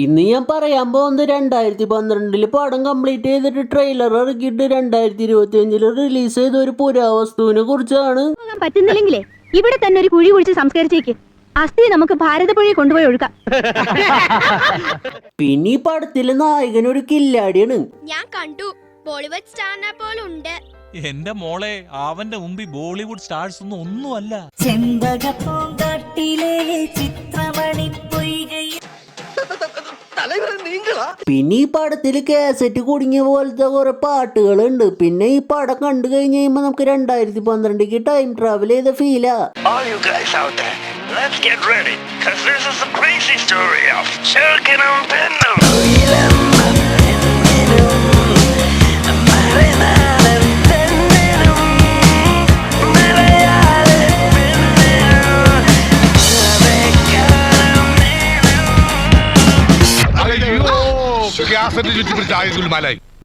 ഇന്ന് ഞാൻ പറയാൻ പോകുന്നത് 2012 പടം കംപ്ലീറ്റ് ചെയ്തിട്ട് ട്രെയിലർ ഇറക്കിയിട്ട് 2025 റിലീസ് ചെയ്ത ഒരു പുരാവസ്തുവിനെ കുറിച്ചാണ്. പറ്റുന്നില്ലെങ്കിലേ ഇവിടെ തന്നെ ഒരു കുഴി കുഴിച്ച് സംസ്കരിച്ചേക്ക്. അസ്ഥി നമുക്ക് ഭാരതപ്പുഴയെ കൊണ്ടുപോയി ഒഴുക്കാം. പിന്നെ ഈ പടത്തിലെ നായകൻ ഒരു കില്ലാടിയാണ്. ഞാൻ കണ്ടു, ബോളിവുഡ് സ്റ്റാറിനെ പോലുണ്ട്. എന്റെ മോളെ, അവന്റെ മുമ്പിൽ ബോളിവുഡ് സ്റ്റാർസ് ഒന്നുമല്ല. പിന്നെ ഈ പടത്തില് കാസറ്റ് കുടുങ്ങിയ പോലത്തെ കുറെ പാട്ടുകളുണ്ട്. പിന്നെ ഈ പടം കണ്ടു കഴിഞ്ഞ് കഴിയുമ്പോ നമുക്ക് 2012 ടൈം ട്രാവൽ ചെയ്ത ഫീലാ. Let's get ready, cause this is a crazy story of Shuriken and Pendulum.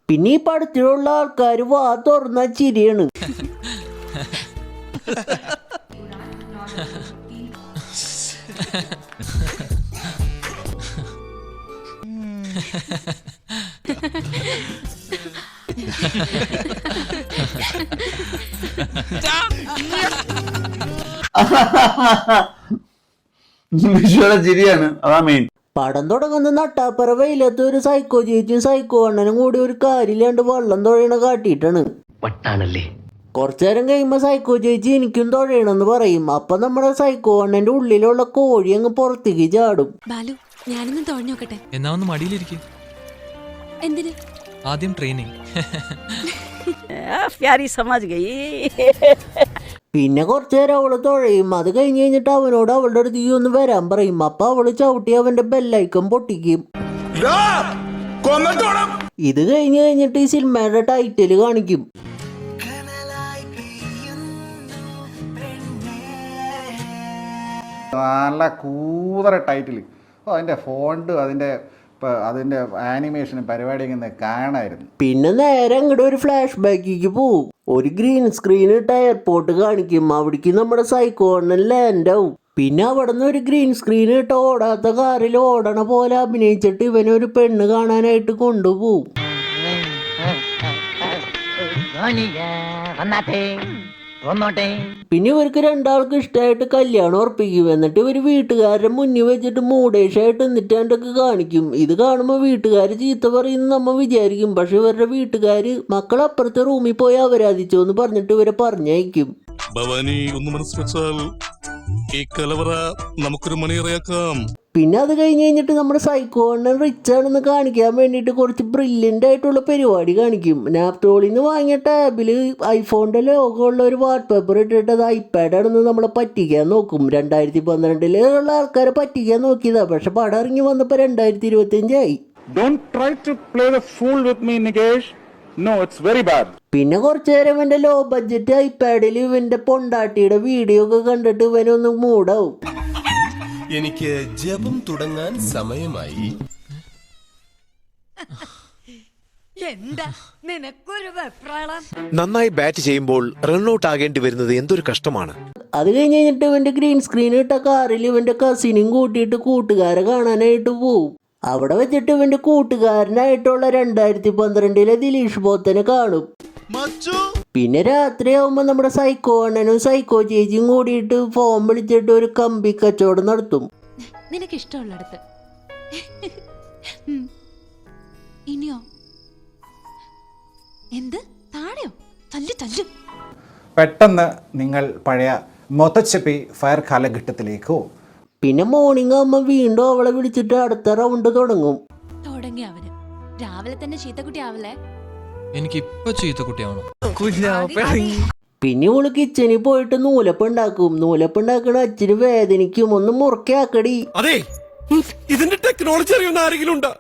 പിന്നെ ഈ പടത്തിലുള്ള ആൾക്കാർ വാ തുറന്ന ചിരിയാണ്. ചിരിയാണ്, അതാ മെയിൻ. പടം തുടങ്ങുന്ന നട്ടാപ്പറ വെയിലത്ത് ഒരു സൈക്കോ ചേച്ചിയും സൈക്കോ അണ്ണനും കൂടി ഒരു കാര്യമില്ലാണ്ട് വെള്ളം തുഴയണ കാട്ടിയിട്ടാണ്. കുറച്ചു നേരം കഴിയുമ്പോ സൈക്കോ ചേച്ചി എനിക്കും തുഴയണമെന്ന് പറയും. അപ്പൊ നമ്മുടെ സൈക്കോ അണ്ണന്റെ ഉള്ളിലുള്ള കോഴി അങ്ങ് പുറത്തേക്ക് ചാടും. ബാലു, ഞാനൊന്നും തുഴഞ്ഞോക്കട്ടെ. എന്നാ ഒന്ന് മടിയിലിരിക്കും. എന്തിന്? ആദ്യം ട്രെയിനിങ്. പിന്നെ കുറച്ചു നേരം അവള് തുഴയും. അത് കഴിഞ്ഞ് കഴിഞ്ഞിട്ട് അവനോട് അവളുടെ അടുത്ത് ഈ ഒന്ന് വരാൻ പറയും. അപ്പൊ അവള് ചവിട്ടി അവന്റെ ബെല്ലൈക്കൺ പൊട്ടിക്കും. ഇത് കഴിഞ്ഞ് കഴിഞ്ഞിട്ട് ഈ സിനിമയുടെ ടൈറ്റിൽ കാണിക്കും. നല്ല കൂതറ ടൈറ്റിൽ. അതിൻ്റെ ഫോണ്ട്, അതിൻ്റെ ആനിമേഷനും പരിപാടിയൊക്കെ ഇന്ന് കാണായിരുന്നു. പിന്നെ നേരെ അങ്ങോട്ട് ഒരു ഫ്ലാഷ് ബാക്കിലേക്ക് പോവും. ഒരു ഗ്രീൻ സ്ക്രീൻ ഇട്ട എയർപോർട്ട് കാണിക്കും. അവിടേക്ക് നമ്മുടെ സൈക്കോണൻ ലാൻഡ് ആവും. പിന്നെ അവിടെ നിന്ന് ഒരു ഗ്രീൻ സ്ക്രീൻ ഇട്ട ഓടാത്ത കാറിൽ ഓടണ പോലെ അഭിനയിച്ചിട്ട് ഇവനൊരു പെണ്ണ് കാണാനായിട്ട് കൊണ്ടുപോവും. പിന്നെ ഇവർക്ക് രണ്ടാൾക്ക് ഇഷ്ടമായിട്ട് കല്യാണം ഉറപ്പിക്കും. എന്നിട്ട് ഇവർ വീട്ടുകാരുടെ മുന്നിൽ വെച്ചിട്ട് മൂടേഷായിട്ട് എന്നിട്ടാണ്ടൊക്കെ കാണിക്കും. ഇത് കാണുമ്പോൾ വീട്ടുകാർ ചീത്ത പറയുന്നു നമ്മ വിചാരിക്കും. പക്ഷെ ഇവരുടെ വീട്ടുകാര് മക്കൾ അപ്പുറത്തെ റൂമിൽ പോയി അവരാധിച്ചോ എന്ന് പറഞ്ഞിട്ട് ഇവരെ പറഞ്ഞയക്കും. ഭവാനി ഒന്ന് മനസ്സിലാൽ ഈ കലവറ നമുക്കൊരു മണിയറയാക്കാം. പിന്നെ അത് കഴിഞ്ഞ് കഴിഞ്ഞിട്ട് നമ്മുടെ സൈക്കോ അണ്ണൻ റിച്ച് ആണെന്ന് കാണിക്കാൻ വേണ്ടിയിട്ട് കുറച്ച് ബ്രില്യൻ്റ് ആയിട്ടുള്ള പരിപാടി കാണിക്കും. നാപ്തോളിൽ നിന്ന് വാങ്ങിയ ടാബിൽ ഐഫോണിൻ്റെ ലോഗോ ഉള്ള ഒരു വാൾപേപ്പർ ഇട്ടിട്ട് അത് ഐപാഡാണെന്ന് നമ്മളെ പറ്റിക്കാൻ നോക്കും. 2012 ആൾക്കാരെ പറ്റിക്കാൻ നോക്കിയതാ. പക്ഷെ പടം ഇറങ്ങി വന്നപ്പോൾ 2025 പിന്നെ കുറച്ചു നേരം ഇവന്റെ ലോ ബഡ്ജറ്റ് ഐപാഡിൽ ഇവന്റെ പൊണ്ടാട്ടിയുടെ വീഡിയോ ഒക്കെ കണ്ടിട്ട് ഇവനൊന്ന് മൂടാവും. എനിക്ക് ജപം തുടങ്ങാൻ സമയമായി. നന്നായി ബാറ്റ് ചെയ്യുമ്പോൾ റൺഔട്ട് ആകേണ്ടി വരുന്നത് എന്തൊരു കഷ്ടമാണ്. അത് കഴിഞ്ഞ് കഴിഞ്ഞിട്ട് ഇവന്റെ ഗ്രീൻ സ്ക്രീൻ ഇട്ട കാറിൽ ഇവന്റെ കസിനും കൂട്ടിയിട്ട് കൂട്ടുകാരെ കാണാനായിട്ട് പോവും. അവിടെ വെച്ചിട്ട് ഇവന്റെ കൂട്ടുകാരനായിട്ടുള്ള 2012 ദിലീഷ് പോത്തനെ കാണും. പിന്നെ രാത്രിയാവുമ്പോ നമ്മുടെ സൈക്കോ അണ്ണനും സൈക്കോ ചേച്ചിയും കൂടിയിട്ട് ഫോൺ വിളിച്ചിട്ട് ഒരു കമ്പി കച്ചവടം നടത്തും. നിനക്ക് ഇഷ്ടമുള്ളടത്ത്. ഇനിയോ? എന്ത് താഴെയോ? തല്ലു തല്ലു. പെട്ടെന്ന് നിങ്ങൾ പഴയ മൊത്തച്ചപ്പി ഫയർ കാലഘട്ടത്തിലേക്കോ. പിന്നെ മോർണിംഗ് ആവുമ്പോ വീണ്ടും അവളെ വിളിച്ചിട്ട് അടുത്ത റൗണ്ട് തുടങ്ങും. തുടങ്ങി അവന്. രാവിലെ തന്നെ ചീത്തക്കുട്ടി ആവല്ലേ. എനിക്കിപ്പോ ചീത്തക്കുട്ടിയാവണം. പിന്നെ ഇവള് കിച്ചണിൽ പോയിട്ട് നൂലപ്പുണ്ടാക്കും. നൂലപ്പുണ്ടാക്കണ അച്ഛന് വേദനിക്കും. ഒന്ന് മുറുക്കാക്കടി. ഇതിന്റെ ടെക്നോളജി അറിയുന്ന ആരെങ്കിലും ഉണ്ടോ?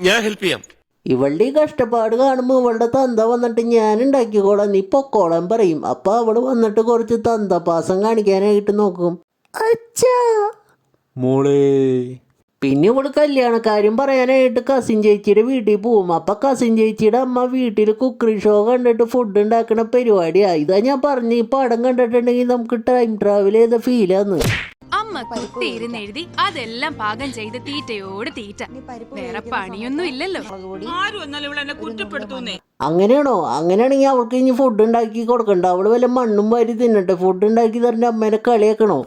ഞാൻ ഹെൽപ്പ് ചെയ്യാം. ഇവളുടെ ഈ കഷ്ടപ്പാട് കാണുമ്പോ ഇവളുടെ തന്ത വന്നിട്ട് ഞാൻ ഉണ്ടാക്കിക്കോളാം, നീ പൊക്കോളാൻ പറയും. അപ്പൊ അവള് വന്നിട്ട് കുറച്ച് തന്തപാസം കാണിക്കാനായിട്ട് നോക്കും. അച്ഛാ മോളെ. പിന്നെ ഇവള് കല്യാണക്കാരും പറയാനായിട്ട് കസിൻ ചേച്ചിയുടെ വീട്ടിൽ പോവും. അപ്പൊ കസിൻ ചേച്ചിയുടെ അമ്മ വീട്ടിൽ കുക്കറി ഷോ കണ്ടിട്ട് ഫുഡ് ഉണ്ടാക്കുന്ന പരിപാടിയാ. ഇതാ ഞാൻ പറഞ്ഞു, ഈ പടം കണ്ടിട്ടുണ്ടെങ്കിൽ നമുക്ക് ടൈം ട്രാവൽ ചെയ്ത ഫീലാന്ന്. അമ്മ ചുമ്മാ കുത്തിയിരുന്ന് എഴുതി അതെല്ലാം പാകം ചെയ്ത് തീറ്റയോട് തീറ്റ. വേറെ പണിയൊന്നും ഇല്ലല്ലോ. അങ്ങനെയാണോ? അങ്ങനെയാണെങ്കിൽ അവൾക്ക് ഇനി ഫുഡ് ഉണ്ടാക്കി കൊടുക്കണ്ട. അവള് വല്ല മണ്ണും വാരി തിന്നട്ടെ. ഫുഡ് ഉണ്ടാക്കി തരേണ്ട അമ്മേനെ കളിയാക്കണോ?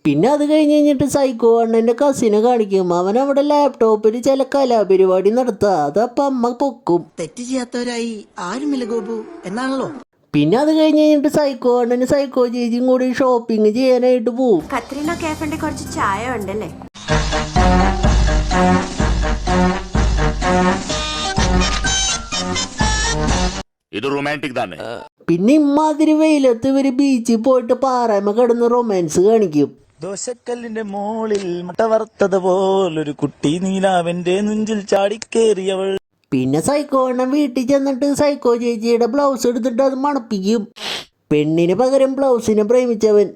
പിന്നെ അത് കഴിഞ്ഞിട്ട് സൈക്കോ അണ്ണന്റെ കസിനെ കാണിക്കും. അവൻ അവിടെ ലാപ്ടോപ്പിൽ ചില കലാപരിപാടി നടത്തുക. അതപ്പം അമ്മ പൊക്കും. തെറ്റ് ചെയ്യാത്തവരായി ആരുമില്ല ഗോപു എന്നാണല്ലോ. പിന്നെ അത് കഴിഞ്ഞിട്ട് സൈക്കോ അണ്ണന് സൈക്കോ ചേച്ചിയും കൂടി ഷോപ്പിംഗ് ചെയ്യാനായിട്ട് പോവും. കത്രീന കേഫിന്റെ കുറച്ച് ചായ ഉണ്ടല്ലേ? ഇത് റൊമാൻറ്റിക് തന്നെ. പിന്നെ ഇമ്മാതിരി വെയിലത്ത് ഇവര് ബീച്ചിൽ പോയിട്ട് പാറമ കിടന്ന് റൊമാൻസ് കാണിക്കും. ദോശക്കല്ലിന്റെ മോളിൽ മുട്ട വറുത്തത് പോലൊരു കുട്ടി നീലാവന്റെ നെഞ്ചിൽ ചാടിക്കേറിയവൾ. പിന്നെ സൈക്കോ അണ്ണൻ വീട്ടിൽ ചെന്നിട്ട് സൈക്കോ ചേച്ചിയുടെ ബ്ലൗസ് എടുത്തിട്ട് അത് മണപ്പിക്കും. പെണ്ണിന് പകരം ബ്ലൗസിനെ പ്രേമിച്ചവൻ.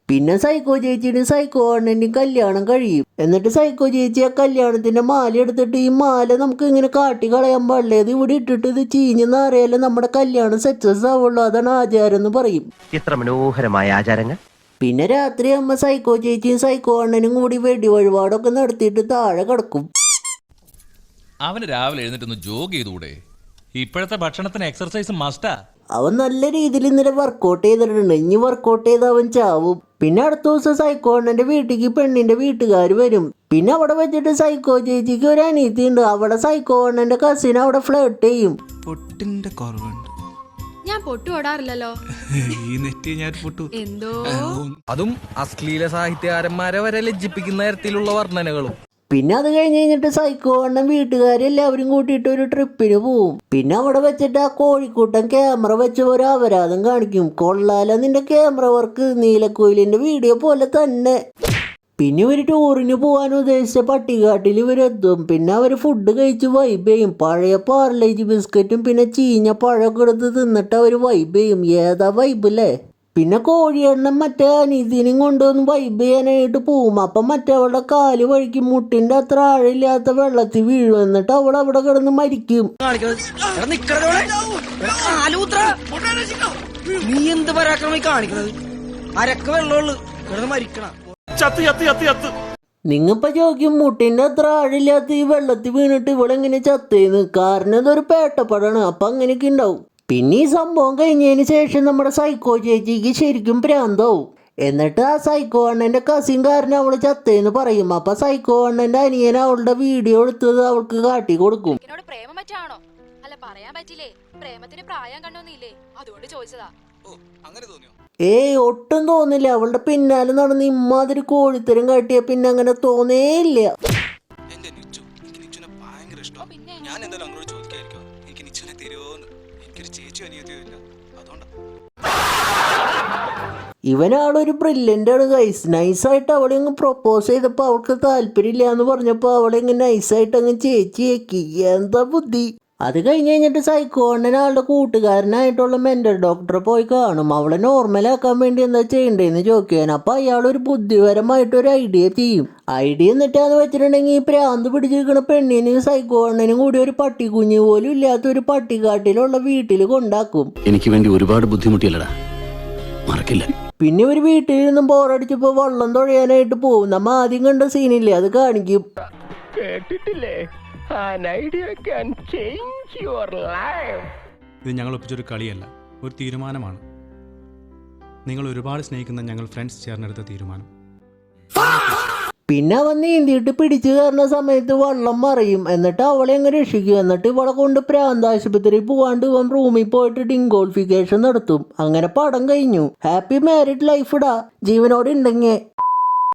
പിന്നെ സൈക്കോ ചേച്ചിയുടെ സൈക്കോ അണ്ണന്റെ കല്യാണം കഴിയും. എന്നിട്ട് സൈക്കോ ചേച്ചി ആ കല്യാണത്തിന്റെ മാല എടുത്തിട്ട് ഈ മാല നമുക്ക് ഇങ്ങനെ കാട്ടി കളയാൻ പാടില്ല, ഇത് ഇവിടെ ഇട്ടിട്ട് ഇത് ചീഞ്ഞെന്ന് അറിയാലേ നമ്മുടെ കല്യാണം സക്സസ് ആവുള്ളൂ, അതാണ് ആചാരം എന്ന് പറയും. എത്ര മനോഹരമായ ആചാരങ്ങൾ. പിന്നെ രാത്രി അമ്മ സൈക്കോ ചേച്ചിയും സൈക്കോ അണ്ണനും കൂടി വെടി വഴിപാടൊക്കെ നടത്തിയിട്ട് താഴെ കിടക്കും. അവന് രാവിലെ എഴുന്നിട്ടൊന്ന് ജോഗ് ചെയ്തുകൂടെ? ഇപ്പോഴത്തെ ഭക്ഷണത്തിന് എക്സർസൈസ് മസ്റ്റാ. അവൻ നല്ല രീതിയിൽ ഇന്നലെ വർക്കൗട്ട് ചെയ്തിട്ടുണ്ട്. ഇനി വർക്കൗട്ട് ചെയ്ത് അവൻ ചാവും. പിന്നെ അടുത്ത ദിവസം സൈക്കോ അണ്ണന്റെ വീട്ടിലേക്ക് പെണ്ണിന്റെ വീട്ടുകാർ വരും. പിന്നെ അവിടെ വെച്ചിട്ട് സൈക്കോ ചേച്ചിക്ക് ഒരു അനീതി ഉണ്ട്. അവിടെ സൈക്കോ അണ്ണന്റെ കസിൻ അവിടെ ഫ്ലേർട്ട് ചെയ്യും. പൊട്ടിന്റെ കുറവുണ്ട്. ഞാൻ പൊട്ടു ഓടാറില്ലല്ലോ. ഈ നെറ്റി ഞാൻ പൊട്ടു. എന്തോ അതും അശ്ലീല സാഹിത്യകാരന്മാരെ വരെ ലജ്ജിപ്പിക്കുന്ന തരത്തിലുള്ള വർണ്ണനകളും. പിന്നെ അത് കഴിഞ്ഞിട്ട് സൈക്കോ അണ്ണൻ വീട്ടുകാരെല്ലാവരും കൂട്ടിയിട്ട് ഒരു ട്രിപ്പിന് പോവും. പിന്നെ അവിടെ വെച്ചിട്ട് ആ കോഴിക്കൂട്ടം ക്യാമറ വെച്ച് ഒരു അപരാധം കാണിക്കും. കൊള്ളാല നിന്റെ ക്യാമറ വർക്ക്, നീലക്കുയിലിന്റെ വീഡിയോ പോലെ തന്നെ. പിന്നെ ഇവർ ടൂറിന് പോകാൻ ഉദ്ദേശിച്ച പട്ടികാട്ടിൽ ഇവരെത്തും. പിന്നെ അവർ ഫുഡ് കഴിച്ച് വൈബ് ചെയ്യും. പഴയ പാർലേജ് ബിസ്ക്കറ്റും പിന്നെ ചീഞ്ഞ പഴമൊക്കെ എടുത്ത് തിന്നിട്ട് അവർ വൈബ് ചെയ്യും. ഏതാ വൈബ് അല്ലേ? പിന്നെ കോഴിയെണ്ണം മറ്റേ അനീതിനും കൊണ്ടുവന്ന് വൈബ് ചെയ്യാനായിട്ട് പോവും. അപ്പം മറ്റവളുടെ കാല് വഴിക്കും മുട്ടിന്റെ അത്ര ആഴില്ലാത്ത വെള്ളത്തിൽ വീഴും. എന്നിട്ട് അവൾ അവിടെ കിടന്ന് മരിക്കും. നീ എന്ത് പരാക്രമം കാണിക്കുന്നത്? അരക്ക് വെള്ളമുള്ളു കിടന്ന് മരിക്കണം. നിങ്ങിപ്പോ ചോദിക്കും മുട്ടിന്റെ അത്ര ആഴില്ലാത്ത ഈ വെള്ളത്തിൽ വീണിട്ട് ഇവളെങ്ങനെ ചത്തേന്ന്. കാരണം ഇതൊരു പേട്ടപ്പടാണ്. അപ്പൊ അങ്ങനെയൊക്കെ ഉണ്ടാവും. പിന്നെ ഈ സംഭവം കഴിഞ്ഞതിന് ശേഷം നമ്മുടെ സൈക്കോ ചേച്ചിക്ക് ശരിക്കും ഭ്രാന്താവും. എന്നിട്ട് ആ സൈക്കോ അണ്ണന്റെ കസിൻ കാരണം അവള് ചത്തേന്ന് പറയും. അപ്പൊ സൈക്കോ അണ്ണന്റെ അനിയൻ അവളുടെ വീഡിയോ എടുത്തത് അവൾക്ക് കാട്ടി കൊടുക്കും. പ്രേമം പറ്റാണോ? അല്ല പറയാൻ പറ്റില്ലേ, പ്രേമത്തിന് പ്രായം കണ്ടോന്നില്ലേ, അതുകൊണ്ട് ചോദിച്ചതാ. ഏയ് ഒട്ടും തോന്നില്ല. അവളുടെ പിന്നാലെ നടന്ന് ഇമ്മാതിരി കോഴിത്തരം കാട്ടിയ പിന്നെ അങ്ങനെ തോന്നേയില്ല. ഇവനാളൊരു ബ്രില്യൻ്റ് ആണ് ഗൈസ്. നൈസായിട്ട് അവളെ അങ്ങ് പ്രൊപ്പോസ് ചെയ്തപ്പോൾ അവൾക്ക് താല്പര്യമില്ല എന്ന് പറഞ്ഞപ്പോൾ അവളെ ഇങ്ങനെ നൈസായിട്ട് അങ്ങ് ചേച്ചിയാക്കി. എന്താ ബുദ്ധി. അത് കഴിഞ്ഞിട്ട് സൈക്കോ അണ്ണൻ ആളുടെ കൂട്ടുകാരനായിട്ടുള്ള മെന്റൽ ഡോക്ടറെ പോയി കാണും. അവളെ നോർമലാക്കാൻ വേണ്ടി എന്താ ചെയ്യണ്ടേന്ന് ചോദിക്കാൻ. അപ്പം അയാളൊരു ബുദ്ധിപരമായിട്ടൊരു ഐഡിയ ചെയ്യും. ഐഡിയ എന്നിട്ടാന്ന് വെച്ചിട്ടുണ്ടെങ്കിൽ ഈ പ്രാന്ത് പിടിച്ചിരിക്കുന്ന പെണ്ണിനും സൈക്കോ അണ്ണനും കൂടി ഒരു പട്ടിക്കുഞ്ഞു പോലും ഇല്ലാത്ത ഒരു പട്ടിക്കാട്ടിലുള്ള വീട്ടിൽ കൊണ്ടാക്കും. എനിക്ക് വേണ്ടി ഒരുപാട് ബുദ്ധിമുട്ടിയല്ലടാ, മറക്കില്ല. പിന്നെ ഒരു വീട്ടിൽ നിന്നും ബോറടിച്ചപ്പോൾ വെള്ളം തുഴയാനായിട്ട് പോകും. നമ്മ ആദ്യം കണ്ട സീനില്ലേ അത് കാണിക്കും. കേട്ടിട്ടില്ലേ? ഇത് ഞങ്ങൾ ഒപ്പിച്ചൊരു കളിയല്ല, ഒരു തീരുമാനമാണ്. നിങ്ങൾ ഒരുപാട് സ്നേഹിക്കുന്ന ഞങ്ങൾ ഫ്രണ്ട്സ് ചേർന്നെടുത്ത തീരുമാനം. പിന്നെ അവൻ നീന്തിയിട്ട് പിടിച്ചു കയറുന്ന സമയത്ത് വെള്ളം മറിയും. എന്നിട്ട് അവളെ അങ്ങ് രക്ഷിക്കും. എന്നിട്ട് ഇവളെ കൊണ്ട് പ്രാന്താശുപത്രി പോവാണ്ട് ഇവൻ റൂമിൽ പോയിട്ട് ഡിങ്കോൾഫിക്കേഷൻ നടത്തും. അങ്ങനെ പടം കഴിഞ്ഞു. ഹാപ്പി മാരിഡ് ലൈഫ് ഇടാ ജീവനോട് ഉണ്ടെങ്കിൽ.